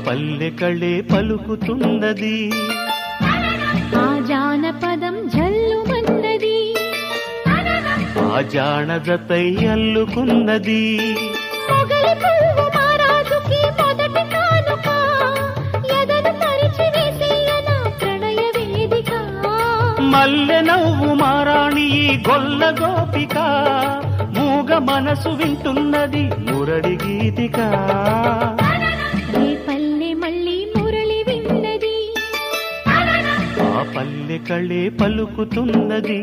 పల్లె కళే పలుకుతున్నది, ఆ జానపదం జల్లుమన్నది, ఆ జానజతై అల్లుకున్నది. మొగలి పువ్వు మహారాజుకి మొదటి కానుక, ఎదను పరిచి వేసేయన ప్రణయ వేదిక. మల్లె నవ్వు మారాణి ఈ గొల్ల గోపిక, మూగ మనసు వింటున్నది మురళి గీతిక. రేపల్లె మళ్ళీ మురళి విన్నది, ఆ పల్లె కళే పలుకుతున్నది.